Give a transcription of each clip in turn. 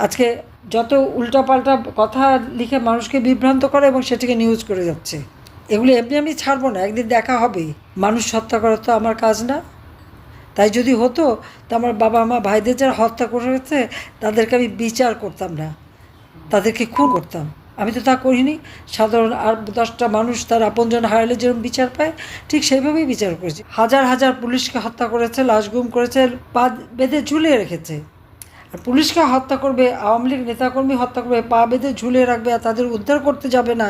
আজকে যত উল্টাপাল্টা কথা লিখে মানুষকে বিভ্রান্ত করে এবং সেটিকে নিউজ করে যাচ্ছে, এগুলি এমনি আমি ছাড়বো না, একদিন দেখা হবে। মানুষ হত্যা করা তো আমার কাজ না। তাই যদি হতো তো আমার বাবা মা ভাইদের যারা হত্যা করেছে তাদেরকে আমি বিচার করতাম না, তাদেরকে খুন করতাম। আমি তো তা করিনি। সাধারণ আর 10টা মানুষ তার আপনজন হারালে যেরকম বিচার পায় ঠিক সেইভাবেই বিচার করেছি। হাজার হাজার পুলিশকে হত্যা করেছে, লাশ গুম করেছে, পা বেঁধে ঝুলিয়ে রেখেছে। আর পুলিশকে হত্যা করবে, আওয়ামী লীগ নেতাকর্মী হত্যা করবে, পা বেঁধে ঝুলিয়ে রাখবে, আর তাদের উদ্ধার করতে যাবে না।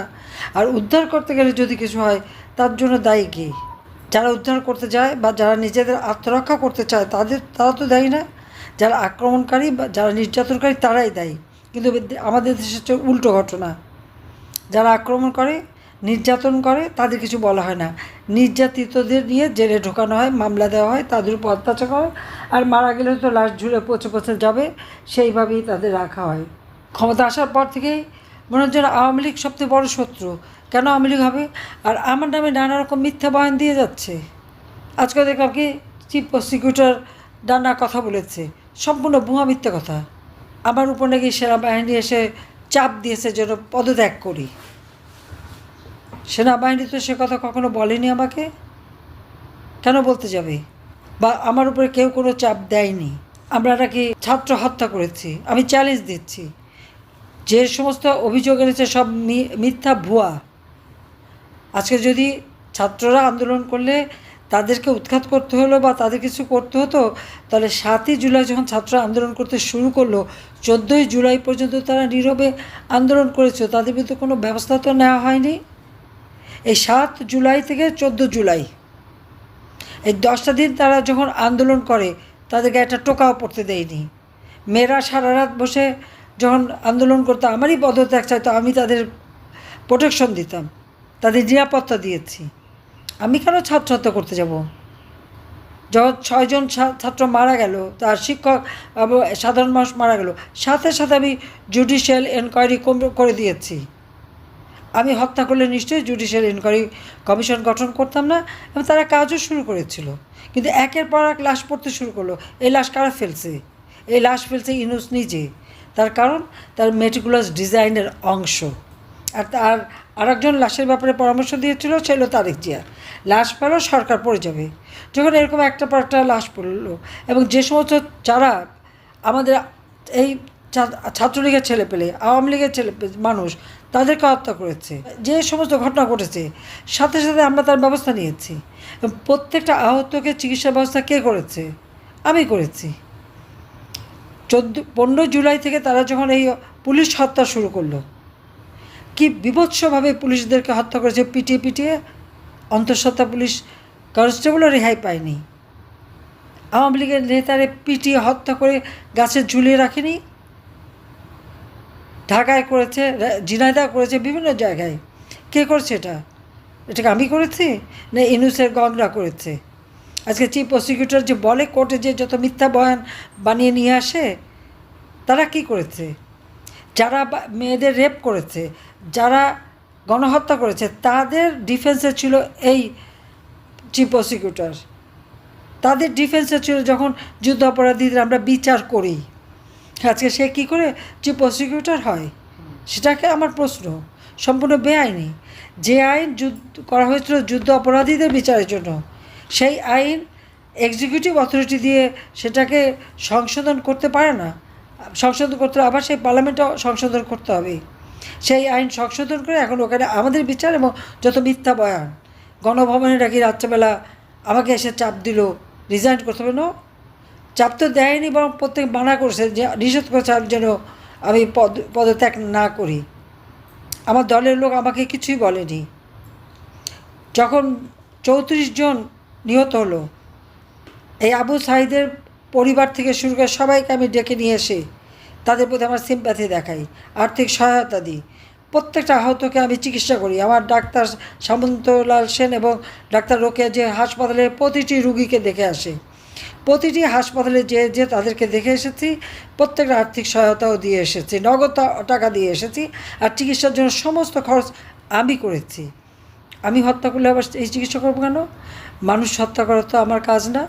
আর উদ্ধার করতে গেলে যদি কিছু হয় তার জন্য দায়ী কে? যারা উদ্ধার করতে যায় বা যারা নিজেদের আত্মরক্ষা করতে চায় তারা তো দায়ী না। যারা আক্রমণকারী বা যারা নির্যাতনকারী তারাই দায়ী। কিন্তু আমাদের দেশে হচ্ছে উল্টো ঘটনা। যারা আক্রমণ করে, নির্যাতন করে, তাদের কিছু বলা হয় না। নির্যাতিতদের নিয়ে জেলে ঢোকানো হয়, মামলা দেওয়া হয়, তাদের উপর অত্যাচার করে, আর মারা গেলে তো লাশ ঝুলে পচে পচে যাবে, সেইভাবেই তাদের রাখা হয়। ক্ষমতা আসার পর থেকেই মনে হচ্ছে আওয়ামী লীগ সবচেয়ে বড় শত্রু। কেন আওয়ামী লীগ হবে? আর আমার নামে নানা রকম মিথ্যা বয়ান দিয়ে যাচ্ছে। আজকে দেখলাম কি চিফ প্রসিকিউটর নানা কথা বলেছে, সম্পূর্ণ ভুয়া মিথ্যা কথা। আমার উপর নাকি সেনাবাহিনী এসে চাপ দিয়েছে যেন পদত্যাগ করি। সেনাবাহিনী তো সে কথা কখনো বলেনি আমাকে, কেন বলতে যাবে? বা আমার উপরে কেউ কোনো চাপ দেয়নি। আমরা নাকি ছাত্র হত্যা করেছি। আমি চ্যালেঞ্জ দিচ্ছি, যে সমস্ত অভিযোগ এনেছে সব মিথ্যা, ভুয়া। আজকে যদি ছাত্ররা আন্দোলন করলে তাদেরকে উৎখাত করতে হলো বা তাদের কিছু করতে হতো, তাহলে 7ই জুলাই যখন ছাত্ররা আন্দোলন করতে শুরু করলো, 14ই জুলাই পর্যন্ত তারা নীরবে আন্দোলন করেছে, তাদের বিরুদ্ধে কোনো ব্যবস্থা তো নেওয়া হয়নি। এই 7 জুলাই থেকে 14 জুলাই এই 10টা দিন তারা যখন আন্দোলন করে তাদেরকে একটা টোকাও পড়তে দেয়নি। মেয়েরা সারা রাত বসে যখন আন্দোলন করতো, আমারই পদত্যাগ চাইতো, আমি তাদের প্রোটেকশন দিতাম, তাদের নিরাপত্তা দিয়েছি। আমি কেন ছাত্র হত্যা করতে যাব? যখন 6 জন ছাত্র মারা গেল, তার শিক্ষক সাধারণ মানুষ মারা গেল, সাথে সাথে আমি জুডিশিয়াল এনকোয়ারি করে দিয়েছি। আমি হত্যা করলে নিশ্চয়ই জুডিশিয়াল এনকোয়ারি কমিশন গঠন করতাম না, এবং তারা কাজও শুরু করেছিল। কিন্তু একের পর এক লাশ পড়তে শুরু করলো। এই লাশ কারা ফেলছে? এই লাশ ফেলছে ইউনূস নিজে। তার কারণ তার মেটিকুলাস ডিজাইনের অংশ। আর আরেকজন লাশের ব্যাপারে পরামর্শ দিয়েছিল, ছিল তারেক জিয়া। লাশ পেল, সরকার পড়ে যাবে। যখন এরকম একটা পর একটা লাশ পড়লো, এবং যে সমস্ত যারা আমাদের এই ছাত্রলীগের ছেলে পেলে, আওয়ামী লীগের ছেলে মানুষ, তাদেরকে হত্যা করেছে, যে সমস্ত ঘটনা ঘটেছে, সাথে সাথে আমরা তার ব্যবস্থা নিয়েছি। এবং প্রত্যেকটা আহতকে চিকিৎসা ব্যবস্থা কে করেছে? আমি করেছি। 15 জুলাই থেকে তারা যখন এই পুলিশ হত্যা শুরু করলো, কি বিভৎসভাবে পুলিশদেরকে হত্যা করেছে, পিটিয়ে পিটিয়ে। অন্তঃসত্ত্বা পুলিশ কনস্টেবলও রেহাই পায়নি। আওয়ামী লীগের নেতারে পিটিয়ে হত্যা করে গাছে ঝুলিয়ে রাখেনি। ঢাকায় করেছে, ঝিনাইদহ করেছে, বিভিন্ন জায়গায়। কে করছে এটাকে আমি করেছি না ইউনূসের গংরা করেছে? আজকে চিফ প্রসিকিউটর যে বলে কোর্টে যে যত মিথ্যা বয়ান বানিয়ে নিয়ে আসে, তারা কি করেছে? যারা মেয়েদের রেপ করেছে, যারা গণহত্যা করেছে, তাদের ডিফেন্সে ছিল এই চিফ প্রসিকিউটর। তাদের ডিফেন্সে ছিল যখন যুদ্ধ অপরাধীদের আমরা বিচার করি। আজকে সে কী করে চিফ প্রসিকিউটর হয়? সেটাকে আমার প্রশ্ন। সম্পূর্ণ বেআইনি। যে আইন করা হয়েছিল যুদ্ধ অপরাধীদের বিচারের জন্য, সেই আইন এক্সিকিউটিভ অথরিটি দিয়ে সেটাকে সংশোধন করতে পারে না। সংশোধন করতে আবার সেই পার্লামেন্টও সংশোধন করতে হবে। সেই আইন সংশোধন করে এখন ওখানে আমাদের বিচার এবং যত মিথ্যা বয়ান। গণভবনে নাকি রাত্রেবেলা আমাকে এসে চাপ দিল রিজাইন করতে হবে। না, চাপ তো দেয়নি, বরং প্রত্যেক মানা করছে, যে নিষেধ করছে যেন আমি পদত্যাগ না করি। আমার দলের লোক আমাকে কিছুই বলেনি। যখন 34 জন নিহত হলো, এই আবু সাঈদের পরিবার থেকে শুরু করে সবাইকে আমি ডেকে নিয়ে এসে তাদের প্রতি আমার সিম্প্যাথি দেখাই, আর্থিক সহায়তা দিই। প্রত্যেকটা আহতকে আমি চিকিৎসা করি। আমার ডাক্তার সামন্তলাল সেন এবং ডাক্তার রোকেয়া যে হাসপাতালে প্রতিটি রুগীকে দেখে আসে, প্রতিটি হাসপাতালে যে তাদেরকে দেখে এসেছি, প্রত্যেকটা আর্থিক সহায়তাও দিয়ে এসেছি, নগদ টাকা দিয়ে এসেছি। আর চিকিৎসার জন্য সমস্ত খরচ আমি করেছি। আমি হত্যা করলে আবার এই চিকিৎসা করবো কেন? মানুষ হত্যা করা তো আমার কাজ না।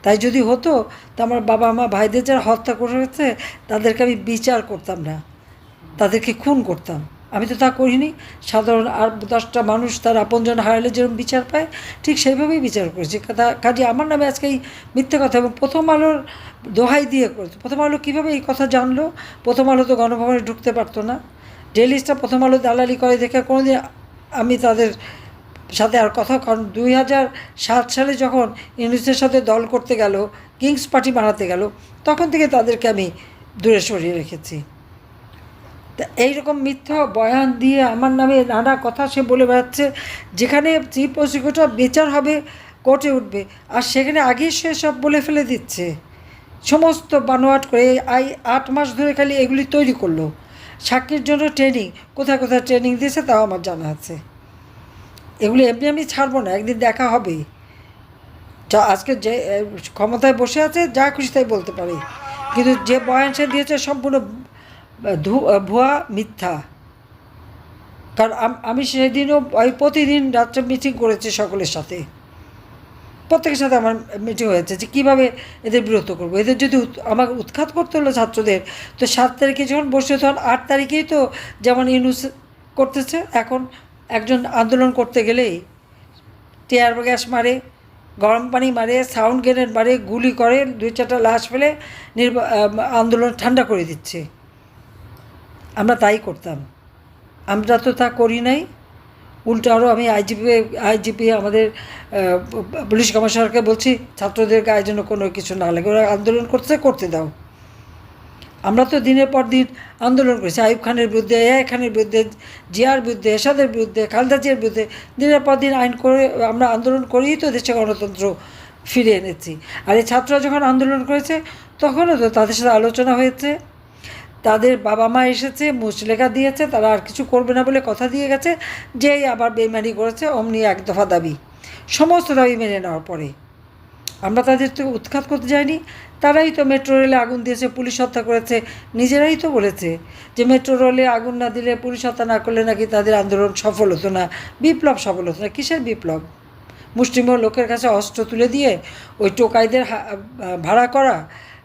তাই যদি হতো তো আমার বাবা মা ভাইদের যারা হত্যা করেছে তাদেরকে আমি বিচার করতাম না, তাদেরকে খুন করতাম। আমি তো তা করিনি। সাধারণ আর 10টা মানুষ তার আপনজন হারালে যেরকম বিচার পায় ঠিক সেইভাবেই বিচার করেছি। কাজে আমার নামে আজকে এই মিথ্যে কথা, এবং প্রথম আলোর দোহাই দিয়ে করেছে। প্রথম আলো কীভাবে এই কথা জানলো? প্রথম আলো তো গণভবনে ঢুকতে পারতো না। ডেইলি স্টার প্রথম আলো দালালি করে দেখে কোনোদিন আমি তাদের সাথে আর কথা, কারণ 2007 সালে যখন ইউনুসের সাথে দল করতে গেল, কিংস পার্টি বানাতে গেল, তখন থেকে তাদেরকে আমি দূরে সরিয়ে রেখেছি। তা এইরকম মিথ্যা বয়ান দিয়ে আমার নামে নানা কথা সে বলে বেড়াচ্ছে, যেখানে চিফ প্রসিকিউটর বিচার হবে, কোর্টে উঠবে, আর সেখানে আগেই সে সব বলে ফেলে দিচ্ছে। সমস্ত বানোয়াট করে 8 মাস ধরে খালি এগুলি তৈরি করলো। সাক্ষীর জন্য ট্রেনিং, কোথায় কোথায় ট্রেনিং দিয়েছে তাও আমার জানা আছে। এগুলি এমনি আমি ছাড়বো না, একদিন দেখা হবে। যা আজকে যে ক্ষমতায় বসে আছে যা খুশি তাই বলতে পারে, কিন্তু যে বয়ান সে দিয়েছে সম্পূর্ণ ভুয়া, মিথ্যা। কারণ আমি সেদিনও প্রতিদিন রাত্রে মিটিং করেছি সকলের সাথে, প্রত্যেকের সাথে আমার মিটিং হয়েছে যে কীভাবে এদের বিরত করবো। এদের যদি আমাকে উৎখাত করতে হলো ছাত্রদের, তো 7 তারিখে যখন বসে তখন 8 তারিখেই তো যেমন ইউনুস করতেছে। এখন একজন আন্দোলন করতে গেলেই টিয়ার গ্যাস মারে, গরম পানি মারে, সাউন্ড গ্রেনেড মারে, গুলি করে, 2-4টা লাশ ফেলে আন্দোলন ঠান্ডা করে দিচ্ছে। আমরা তাই করতাম, আমরা তো তা করি নাই। উল্টো আরও আমি আইজিপি আমাদের পুলিশ কমিশনারকে বলছি ছাত্রদের গায়ে যেন কোনো কিছু না লাগে, ওরা আন্দোলন করতে দাও। আমরা তো দিনের পর দিন আন্দোলন করেছি আইয়ুব খানের বিরুদ্ধে, এআই খানের বিরুদ্ধে, জিয়ার বিরুদ্ধে, এরশাদের বিরুদ্ধে, খালেদা জিয়ার বিরুদ্ধে দিনের পর দিন আইন করে আমরা আন্দোলন করেই তো দেশে গণতন্ত্র ফিরে এনেছি। আর এই ছাত্ররা যখন আন্দোলন করেছে তখনও তো তাদের সাথে আলোচনা হয়েছে, তাদের বাবা মা এসেছে, মুচলেখা দিয়েছে, তারা আর কিছু করবে না বলে কথা দিয়ে গেছে, যেই আবার বেইমানি করেছে অমনি 1 দফা দাবি, সমস্ত দাবি মেনে নেওয়ার পরে আমরা তাদের থেকে উৎখাত করতে যাইনি। তারাই তো মেট্রো রেলে আগুন দিয়েছে, পুলিশ হত্যা করেছে, নিজেরাই তো বলেছে যে মেট্রো রেলে আগুন না দিলে, পুলিশ হত্যা না করলে নাকি তাদের আন্দোলন সফল হতো না, বিপ্লব সফল হতো না। কিসের বিপ্লব? মুষ্টিমেয় লোকের কাছে অস্ত্র তুলে দিয়ে ওই টোকাইদের ভাড়া করা,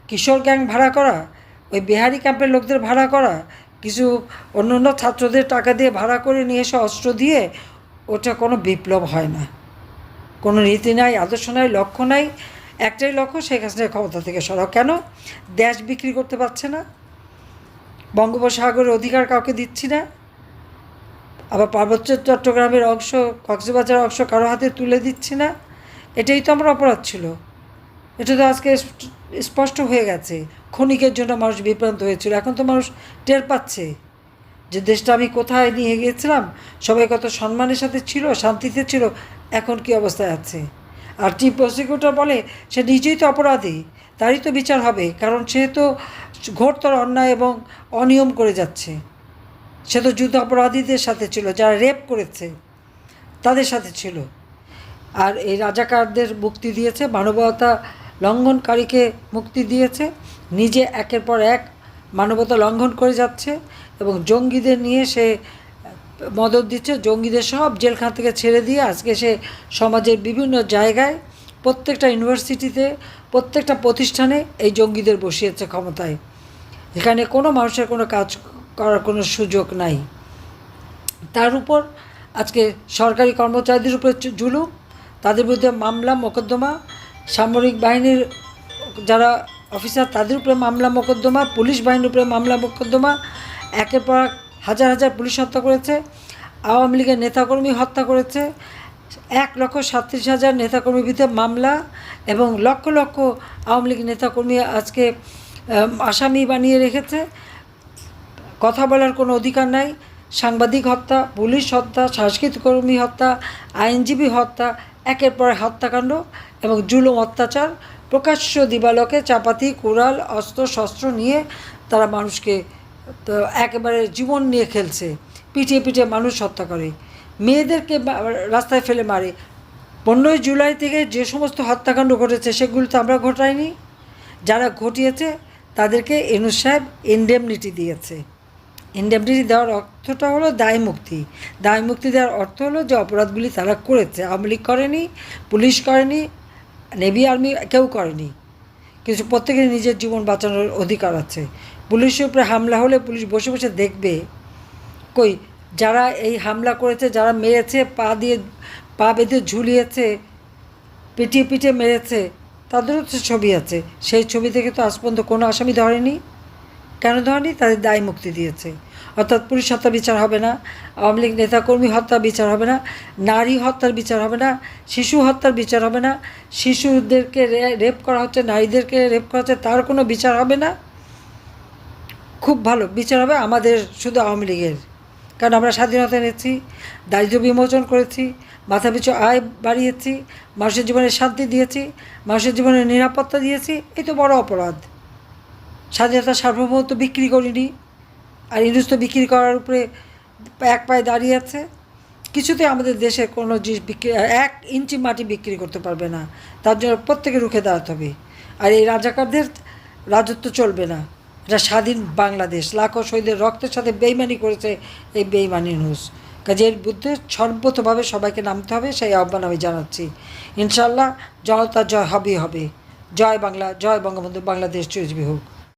কিশোর গ্যাং ভাড়া করা, ওই বিহারি ক্যাম্পের লোকদের ভাড়া করা, কিছু অন্য ছাত্রদের টাকা দিয়ে ভাড়া করে নিয়ে এসে অস্ত্র দিয়ে, ওটা কোনো বিপ্লব হয় না। কোনো নীতি নাই, আদর্শ নাই, লক্ষ্য নাই। একটাই লক্ষ্য, শেখ হাসিনার ক্ষমতা থেকে সরাও। কেন? দেশ বিক্রি করতে পারছে না, বঙ্গোপসাগরের অধিকার কাউকে দিচ্ছি না, আবার পার্বত্য চট্টগ্রামের অংশ, কক্সবাজার অংশ কারো হাতে তুলে দিচ্ছি না। এটাই তো আমার অপরাধ ছিল। এটা তো আজকে স্পষ্ট হয়ে গেছে। ক্ষণিকের জন্য মানুষ বিভ্রান্ত হয়েছিল, এখন তো মানুষ টের পাচ্ছে যে দেশটা আমি কোথায় নিয়ে গিয়েছিলাম, সবাই কত সম্মানের সাথে ছিল, শান্তিতে ছিল, এখন কি অবস্থায় আছে। আর চিফ প্রসিকিউটর বলে সে নিজেই তো অপরাধী, তারই তো বিচার হবে, কারণ সে তো ঘোরতর অন্যায় এবং অনিয়ম করে যাচ্ছে। সে তো যুদ্ধ অপরাধীদের সাথে ছিল, যারা রেপ করেছে তাদের সাথে ছিল। আর এই রাজাকারদের মুক্তি দিয়েছে, মানবতা লঙ্ঘনকারীকে মুক্তি দিয়েছে, নিজে একের পর এক মানবতা লঙ্ঘন করে যাচ্ছে, এবং জঙ্গিদের নিয়ে সে মদত দিচ্ছে। জঙ্গিদের সব জেলখানা থেকে ছেড়ে দিয়ে আজকে সে সমাজের বিভিন্ন জায়গায়, প্রত্যেকটা ইউনিভার্সিটিতে, প্রত্যেকটা প্রতিষ্ঠানে এই জঙ্গিদের বসিয়েছে ক্ষমতায়। এখানে কোনো মানুষের কোনো কাজ করার কোনো সুযোগ নাই। তার উপর আজকে সরকারি কর্মচারীদের উপরে জুলুম, তাদের বিরুদ্ধে মামলা মোকদ্দমা, সামরিক বাহিনীর যারা অফিসার তাদের উপরে মামলা মোকদ্দমা, পুলিশ বাহিনীর উপরে মামলা মোকদ্দমা, একের পর হাজার হাজার পুলিশ হত্যা করেছে, আওয়ামী লীগের নেতাকর্মী হত্যা করেছে, 1,37,000 নেতাকর্মীর বিরুদ্ধে মামলা, এবং লক্ষ লক্ষ আওয়ামী লীগ নেতাকর্মী আজকে আসামি বানিয়ে রেখেছে। কথা বলার কোনো অধিকার নাই। সাংবাদিক হত্যা, পুলিশ হত্যা, সাংস্কৃতিক কর্মী হত্যা, আইনজীবী হত্যা, একের পর হত্যাকাণ্ড এবং জুলুম অত্যাচার, প্রকাশ্য দিবালোকে চাপাতি, কুড়াল, অস্ত্র শস্ত্র নিয়ে তারা মানুষকে তো একেবারে জীবন নিয়ে খেলছে, পিটিয়ে পিটিয়ে মানুষ হত্যা করে, মেয়েদেরকে রাস্তায় ফেলে মারে। 15ই জুলাই থেকে যে সমস্ত হত্যাকাণ্ড ঘটেছে সেগুলো তো আমরা ঘটাইনি, যারা ঘটিয়েছে তাদেরকে ইউনূস সাহেব ইনডেমনিটি দিয়েছে। ইনডেমনিটি দেওয়ার অর্থটা হলো দায় মুক্তি। দায় মুক্তি দেওয়ার অর্থ হলো যে অপরাধগুলি তারা করেছে, আওয়ামী লীগ করেনি, পুলিশ করেনি, নেভি আর্মি কেউ করেনি, কিন্তু প্রত্যেকের নিজের জীবন বাঁচানোর অধিকার আছে। পুলিশের উপরে হামলা হলে পুলিশ বসে বসে দেখবে? কই, যারা এই হামলা করেছে, যারা মেরেছে, পা বেঁধে ঝুলিয়েছে, পিটিয়ে পিটিয়ে মেরেছে, তাদেরও তো ছবি আছে। সেই ছবি থেকে তো আজ পর্যন্ত কোনো আসামি ধরেনি। কেন ধরেনি? তাদের দায় মুক্তি দিয়েছে। অর্থাৎ পুলিশ হত্যা বিচার হবে না, আওয়ামী লীগ নেতাকর্মী হত্যা বিচার হবে না, নারী হত্যার বিচার হবে না, শিশু হত্যার বিচার হবে না, শিশুদেরকে রেপ করা হচ্ছে, নারীদেরকে রেপ করা হচ্ছে, তার কোনো বিচার হবে না। খুব ভালো বিচার হবে আমাদের, শুধু আওয়ামী লীগের। কারণ আমরা স্বাধীনতা এনেছি, দারিদ্র্য বিমোচন করেছি, মাথাপিছু আয় বাড়িয়েছি, মানুষের জীবনে শান্তি দিয়েছি, মানুষের জীবনে নিরাপত্তা দিয়েছি। এই তো বড় অপরাধ। স্বাধীনতা সার্বভৌমত্ব বিক্রি করিনি। আর ইংরেজ তো বিক্রি করার উপরে এক পায়ে দাঁড়িয়ে আছে। কিছুতে আমাদের দেশে কোনো জিনিস বিক্রি, 1 ইঞ্চি মাটি বিক্রি করতে পারবে না। তার জন্য প্রত্যেকে রুখে দাঁড়াতে হবে। আর এই রাজাকারদের রাজত্ব চলবে না। এটা স্বাধীন বাংলাদেশ, লাখো শহীদের রক্তের সাথে বেইমানি করেছে এই বেইমানি নিউজ। কাজে এর বিরুদ্ধে সর্বতভাবে সবাইকে নামতে হবে, সেই আহ্বান আমি জানাচ্ছি। ইনশাআল্লাহ জনতার জয় হবেই হবে। জয় বাংলা, জয় বঙ্গবন্ধু, বাংলাদেশ চিরজীবী হোক।